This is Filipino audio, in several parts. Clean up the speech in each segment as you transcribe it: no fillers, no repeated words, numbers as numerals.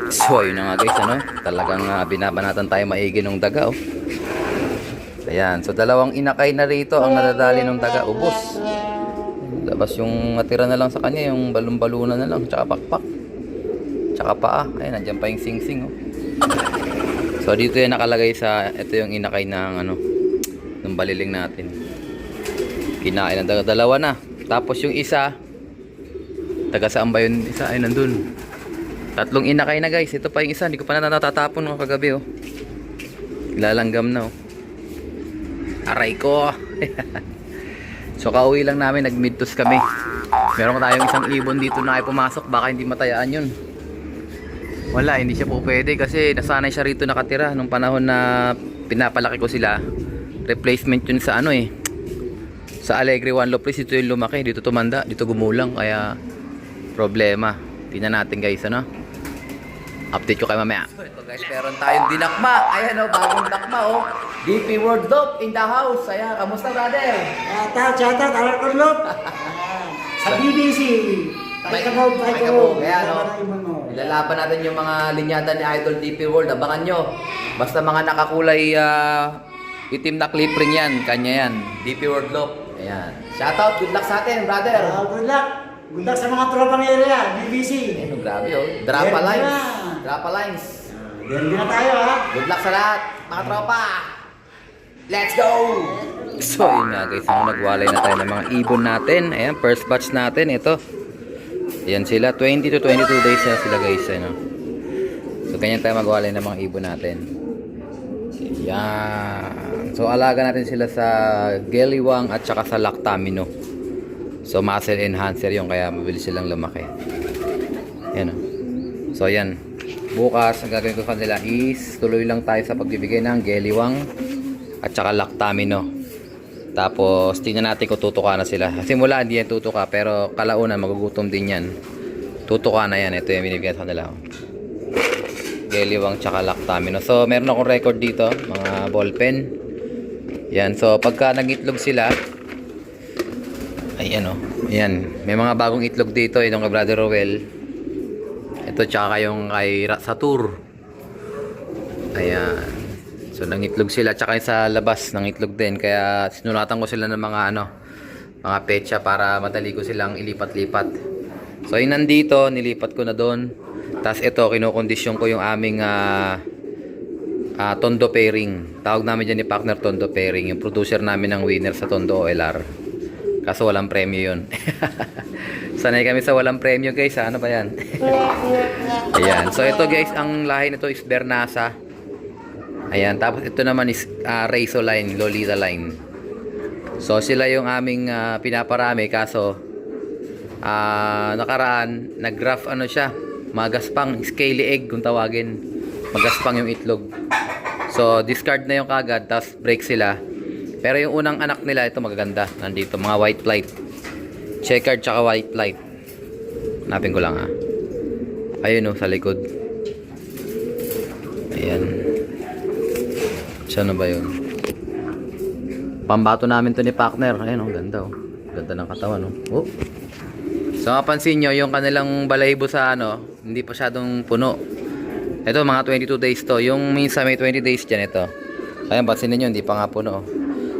So yun na nga guys, ano, talagang binabanatan tayo maigi ng daga, oh. Ayan, so dalawang inakay na rito ang nadadali ng daga, ubos. Labas yung natira na lang sa kanya, yung balon-balunan na lang, tsaka pakpak, tsaka paa. Ayan, nandiyan pa yung sing-sing, oh. So dito yan nakalagay sa, ito yung inakay ng ano, ng baliling natin. Kinain ng daga, dalawa na. Tapos yung isa, taga saan ba yun? Isa ay nandun. Tatlong inakay na guys. Ito pa yung isa, hindi ko pa natatapon no, kagabi, oh. Lalanggam na, oh. Aray ko. So kauwi lang namin, nag-midtos kami. Meron tayong isang ibon dito na ay pumasok, baka hindi matayaan yun. Wala, hindi siya po pwede kasi nasanay siya rito nakatira nung panahon na pinapalaki ko sila. Replacement yun sa ano eh, sa Alegre One Lopez. Dito yung lumaki, dito tumanda, dito gumulang, kaya problema. Tingnan natin guys, ano, update ko kayo mamaya. So ito guys, meron tayong dinakma. Ayan o, bagong dakma o, DP World Dog in the house. Ayan, kamusta brother? Chata, talang kurlop. Sa BBC. Tayo Kaya no, ilalaban natin yung mga linyada ni Idol DP World. Abangan nyo. Basta mga nakakulay itim na clip ring yan. Kanya yan. DP World Lock. Ayan. Shoutout. Good luck sa atin, brother. Good luck. Good luck sa mga tropang area. BBC. Ayun, grabe oh. Drapa lines. Drapa lines. Yan na tayo ha. Good luck sa lahat, mga tropa. Let's go! So yun nga guys, nagwalay na tayo ng mga ibon natin. Ayan, first batch natin. Ito. Ayan sila, 20 to 22 days na sila guys, ano. So ganyan tayo magwalay ng mga ibon natin. Ayan. So alaga natin sila sa Geliwang at saka sa Lactamino. So muscle enhancer yung kaya mabilis silang lumaki. Ayan o. So ayan. Bukas ang gagawin ko kanila is tuloy lang tayo sa pagbibigay ng Geliwang at saka Lactamino. Tapos tingnan natin kung tutuka na sila. Simula hindi yan tutuka, pero kalaunan magugutom din yan. Tutuka na yan. Ito yung binibigyan sa kanila. Geliwang tsaka Lactamino. So meron akong record dito, mga ballpen. Yan. So pagka nag-itlog sila, ayan o. Ayan. May mga bagong itlog dito. Itong kay Brother Rowell. Ito tsaka yung kay Satur. Ayan. So nangitlog sila, tsaka sa labas nangitlog din, kaya sinulatan ko sila ng mga ano, mga petsa para madali ko silang ilipat-lipat. So yung nandito, nilipat ko na doon. Tapos ito, kinokondisyon ko yung aming Tondo pairing. Tawag namin dyan ni partner Tondo pairing, yung producer namin ng winner sa Tondo OLR. Kaso walang premyo yun. Sanay kami sa walang premyo guys, ano ba yan? Ayan, so ito guys, ang lahi nito is Bernasa. Ayan, tapos ito naman is Raiso line, Lolita line. So sila yung aming pinaparami, kaso nakaraan, nag-graph ano siya, magaspang, scaly egg kung tawagin. Magaspang yung itlog. So discard na yung kagad, tapos break sila. Pero yung unang anak nila, ito magaganda, nandito, mga white flight. Checkered tsaka white flight. Hanapin ko lang ha. Ayun o, sa likod. Ayan. Ano ba yun? Pambato namin to ni partner. Ayun oh, ganda oh. Ganda ng katawan oh. Oh. So mapansin nyo yung kanilang balahibo sa ano, hindi pa masyadong puno. Ito mga 22 days to. Yung minsan may 20 days dyan ito. Ayan, pansin niyo hindi pa nga puno oh.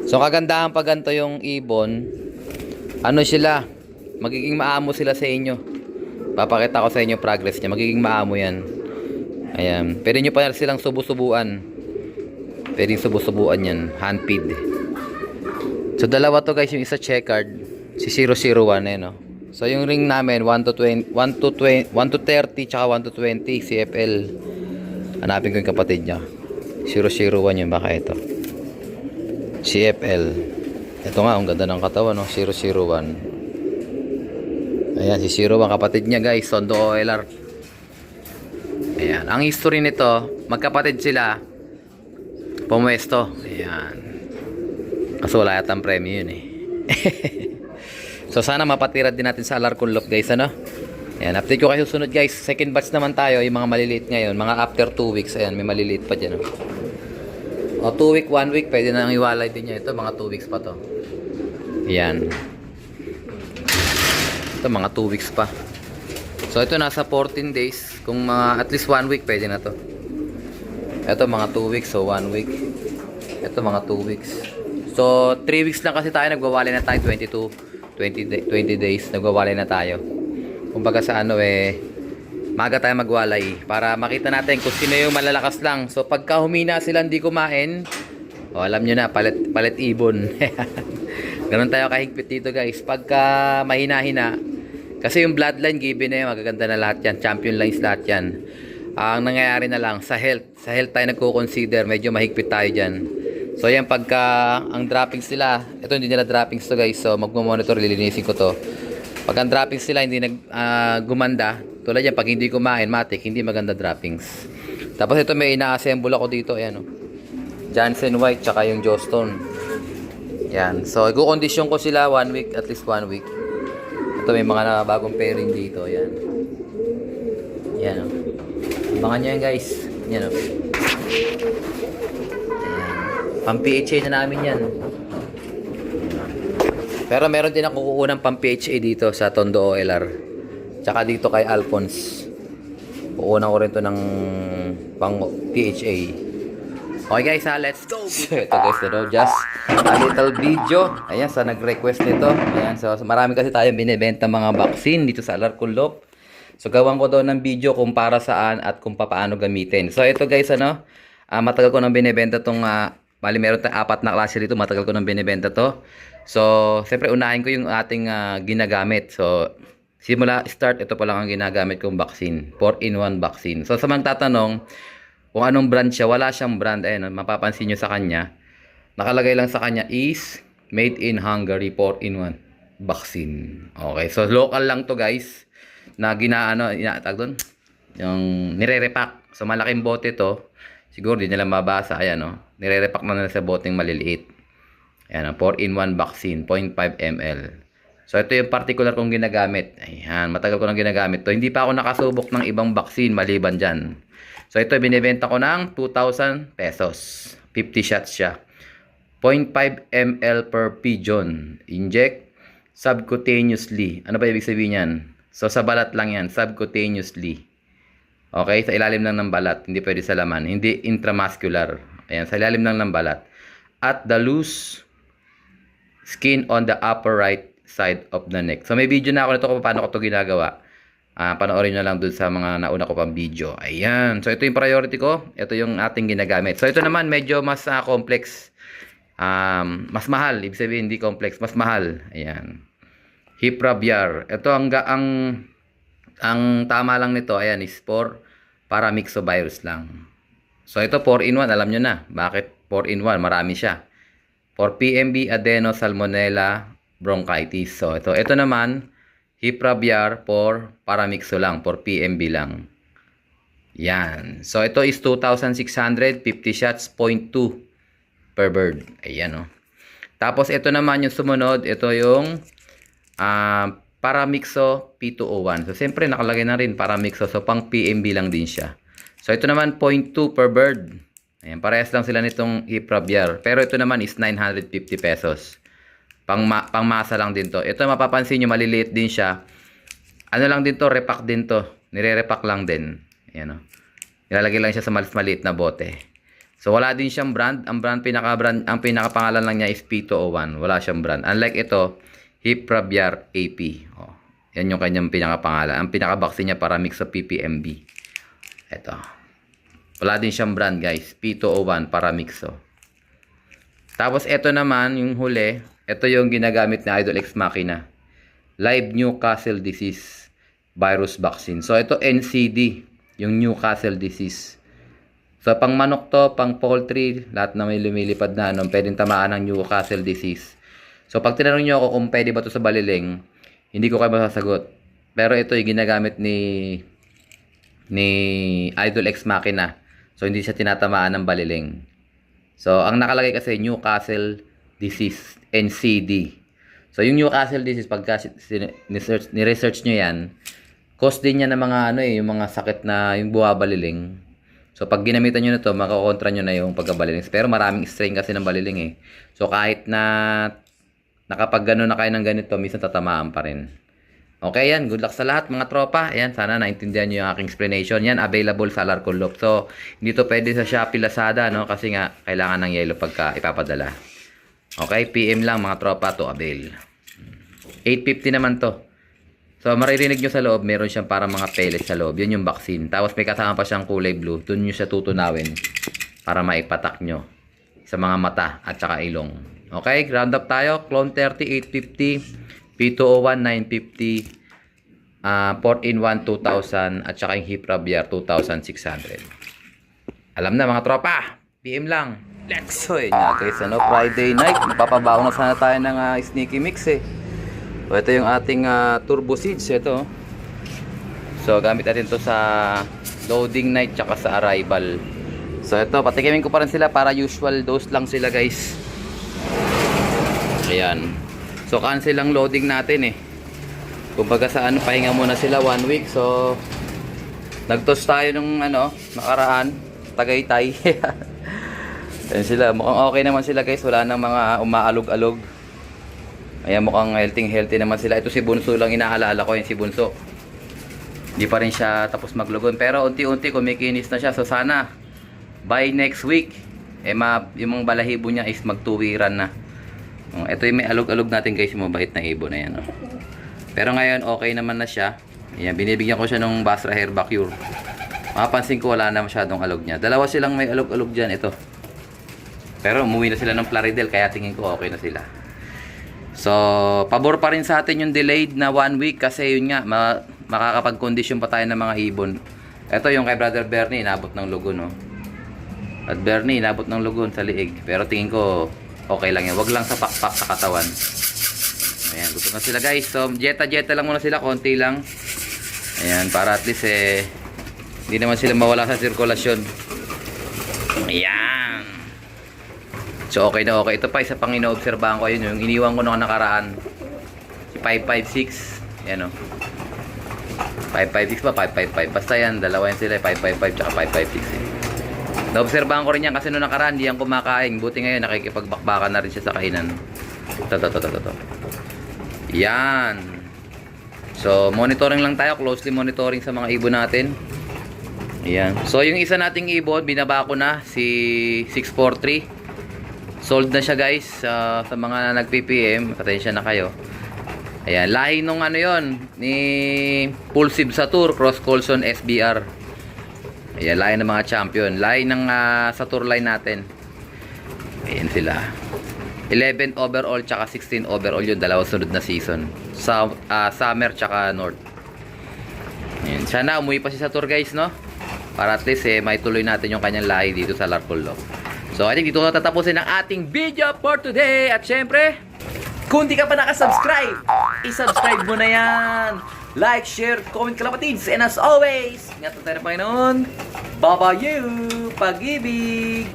So kagandahan pag ganito yung ibon, ano sila, magiging maamo sila sa inyo. Papakita ko sa inyo progress niya. Magiging maamo yan. Ayan. Pwede nyo pa silang subu-subuan. Pwedeng subu-subuan yan. Hand feed. So dalawa to guys, yung isa checkered, si 001 eh no. So yung ring namin 1 to 30 tsaka 1 to 20 CFL. Hanapin ko yung kapatid niya. 001 yun, baka ito. CFL. Ito nga, ang ganda ng katawan no, 001. Ayan, si 01 kapatid niya guys, Tondo OLR. Ayan, ang history nito, magkapatid sila. Pumuesto. Ayan. Kaso wala yatang premyo yun eh. So sana mapatirad din natin sa Alarcon guys, ano? Ayan, update ko kayo susunod guys. Second batch naman tayo, yung mga maliliit ngayon. Mga after 2 weeks. Ayan, may maliliit pa dyan. O 2 week, 1 week, pwede na nang iwalay din niya. Ito, mga 2 weeks pa to. Ayan. Ito, mga 2 weeks pa. So ito nasa 14 days. Kung mga at least 1 week pwede na to. Ito mga 2 weeks, so 1 week. Ito mga 2 weeks. So 3 weeks lang kasi tayo, nagwawalay na tayo. 20 days, nagwawalay na tayo. Kumbaga sa ano maga tayo magwalay para makita natin kung sino yung malalakas lang. So pagka humina sila hindi kumain, alam nyo na, palit ibon. Ganun tayo kahigpit dito guys. Pagka mahina-hina, kasi yung bloodline given na yan, magaganda na lahat yan, champion lines lahat yan. Ang nangyayari na lang sa health tayo nagko-consider, medyo mahigpit tayo dyan. So yan, pagka ang droppings nila, ito hindi nila droppings to guys, so magmo-monitor, lilinisin ko to. Pag ang droppings nila hindi gumanda, tulad yan, pag hindi kumain, matik, hindi maganda droppings. Tapos ito may ina-assemble ako dito, ayan Johnson White, tsaka yung Jawstone. Yan, so i-condition ko sila 1 week, at least 1 week. Ito may mga bagong pairing dito, ayan. Yan abangan nyo yan guys. Yan ayan. Pang PHA na namin yan. Pero meron din ako kukunang pang PHA dito sa Tondo OLR. Tsaka dito kay Alphonse. Kukunan ko rin to ng pang PHA. Okay guys let's go! Ito guys, just a little video. Ayan, sa nag-request nito. Ayan, so marami kasi tayong binibenta mga vaccine dito sa Alarcolop. So gawan ko doon ng video kung para saan at kung paano gamitin. So ito guys, matagal ko nang binibenta tong bali meron tayong 4 na klase dito, matagal ko nang binibenta to. So siyempre unahin ko yung ating ginagamit. So simula start, ito pa lang ang ginagamit kong vaccine, 4-in-1 vaccine. So sa mga tatanong kung anong brand siya, wala siyang brand. Ayun, mapapansin nyo sa kanya, nakalagay lang sa kanya is made in Hungary 4-in-1 vaccine. Okay, so local lang to guys, na inatag doon, yung nire-repack. So malaking bote to, siguro di nila mabasa. Ayan nire-repack na nila sa boteng maliliit. Ayan 4-in-1 vaccine, 0.5 ml. So ito yung particular kong ginagamit. Ayan, matagal ko nang ginagamit to. Hindi pa ako nakasubok ng ibang vaccine maliban dyan. So ito binibenta ko ng 2,000 pesos. 50 shots siya. 0.5 ml per pigeon. Inject subcutaneously. Ano ba ibig sabihin yan? So sa balat lang yan, subcutaneously. Okay, sa ilalim lang ng balat, hindi pwede sa laman, hindi intramuscular. Ayan, sa ilalim lang ng balat. At the loose skin on the upper right side of the neck. So may video na ako nito kung paano ko ito ginagawa. Panoorin nyo lang dun sa mga nauna ko pang video. Ayan, so ito yung priority ko. Ito yung ating ginagamit. So ito naman medyo mas complex. Mas mahal, ibig sabihin hindi complex, mas mahal. Ayan. Hiprabiar. Ito ang tama lang nito, ayan, is for paramyxovirus lang. So ito 4-in-1, alam nyo na. Bakit 4-in-1? Marami siya. For PMB, adeno, salmonella, bronchitis. So ito naman, Hiprabiar for paramyxo lang, for PMB lang. Yan. So ito is 2,600, 50 shots, 0.2 per bird. Ayan Tapos ito naman yung sumunod, ito yung paramyxo P201. So siyempre nakalagay na rin paramyxo, so pang PMB lang din siya. So ito naman 0.2 per bird. Ayan, parehas lang sila nitong Hiprabiar. Pero ito naman is 950 pesos. Pangmasa lang din to. Ito mapapansin nyo, maliliit din siya. Ano lang din to, repack din to. Nire-repack lang din. Ayan Nilalagay lang siya sa maliit na bote. So wala din siyang brand. Ang pinakapangalan lang niya is P201. Wala siyang brand. Unlike ito, Hiprabiar AP. Yan yung kanyang pinakapangalan. Ang pinaka-vaccine niya para mix sa PPMB. Ito. Wala din siyang brand guys. P201 para mixo. Tapos ito naman yung huli. Ito yung ginagamit na Idol X Machina. Live Newcastle Disease Virus Vaccine. So ito NCD. Yung Newcastle Disease. So pang manok to, pang poultry, lahat na may lumilipad na pwedeng tamaan ng Newcastle Disease. So pag tinanong nyo ako kung pwede ba to sa baliling, hindi ko kayo masasagot. Pero ito yung ginagamit ni Idol X Machina. So hindi siya tinatamaan ng baliling. So ang nakalagay kasi Newcastle Disease, NCD. So yung Newcastle Disease, pagka ni-research nyo yan, cause din yan ng mga yung mga sakit na yung buwabaliling. So pag ginamitan nyo na to, makakontra nyo na yung pagkabaliling. Pero maraming strain kasi ng baliling So kahit na nakapag gano'n na kayo ng ganito, minsan tatamaan pa rin. Okay yan, good luck sa lahat mga tropa. Ayan, sana naintindihan nyo yung aking explanation. Yan, available sa Larcolop. So, hindi to pwede sa Shopee, Lazada, no? Kasi nga, kailangan ng yellow pagka ipapadala. Okay, PM lang mga tropa to avail. 850 naman to. So, maririnig nyo sa loob, meron siyang para mga pellets sa loob. Yun yung vaccine. Tapos may kasama pa siyang kulay blue. Doon nyo siya tutunawin para maipatak nyo sa mga mata at saka ilong. Okay, round up tayo. Clone 30, 850. P201, 950. 4-in-1, 2,000. At saka yung hip rabiar, 2,600. Alam na mga tropa. PM lang. Let's go. Nga guys, Friday night. Mapapabaon na sana tayo ng sneaky mix eh. So, ito yung ating turbo seeds. Ito. So, gamit natin to sa loading night tsaka sa arrival. So, ito. Patikimin ko pa rin sila para usual dose lang sila guys. Ayan. So, cancel ang loading natin eh. Kumbaga sa pahinga muna sila 1 week. So, nag-toast tayo nung nakaraan. Tagaytay. Ayan sila. Mukhang okay naman sila guys. Wala nang mga umaalog-alog. Ayan, mukhang healthy naman sila. Ito si Bunso lang inaalala ko. Yung si Bunso. Hindi pa rin siya tapos maglugon. Pero unti-unti kumikinis na siya. So, sana by next week, yung mga balahibo niya is magtuwiran na. Ito yung may alog-alog natin guys, yung mabait na ibon na yan. Pero ngayon, okay naman na siya. Ayan, binibigyan ko siya ng Basra Hair Bacure. Mapapansin ko wala na masyadong alog niya. Dalawa silang may alog-alog dyan, ito. Pero umuwi na sila ng Plaridel, kaya tingin ko okay na sila. So, pabor pa rin sa atin yung delayed na 1 week kasi yun nga, makakapag-condition pa tayo ng mga ibon. Ito yung kay Brother Bernie, inabot ng lugon, no? At Bernie, inabot ng lugon sa liig. Pero tingin ko, okay lang yan. Wag lang sa pakpak sa katawan. Ayan, gusto na sila guys. So, jeta lang muna sila. Konti lang. Ayan, para at least hindi naman sila mawala sa sirkulasyon. Ayan. So, okay na okay. Ito pa, isa pang inoobserbahan ko. Yun, yung iniwan ko noong nakaraan. 556. Ayan o. 556 ba? 555. Basta yan. Dalawa yan sila. 555 tsaka 556. Naobserbahan ko rin yan kasi noong nakaraan hindi yan kumakain. Buti ngayon nakikipagbakbakan na rin siya sa kainan. Ito. Yan. So, monitoring lang tayo. Closely monitoring sa mga ibon natin. Ayan. So, yung isa nating ibon, binaba ko na. Si 643. Sold na siya guys. Sa mga nag-PPM. Patensya na kayo. Ayan. Lahi nung yon ni Pulsive Satur. Cross Colson SBR. Ayan, lahi ng mga champion. Lahi ng Satur line natin. Ayan sila. 11 overall tsaka 16 overall yun. Dalawang sunod na season. Summer tsaka North. Ayan. Sana umuwi pa si Satur guys, no? Para at least may tuloy natin yung kanyang lahi dito sa Larcolop. So, I think dito na tatapusin ang ating video for today. At syempre, kung di ka pa nakasubscribe, isubscribe mo na yan. Like, share, comment kalapatids. And as always, ingatan tayo ng Panginoon. Bye-bye you. Pag-ibig.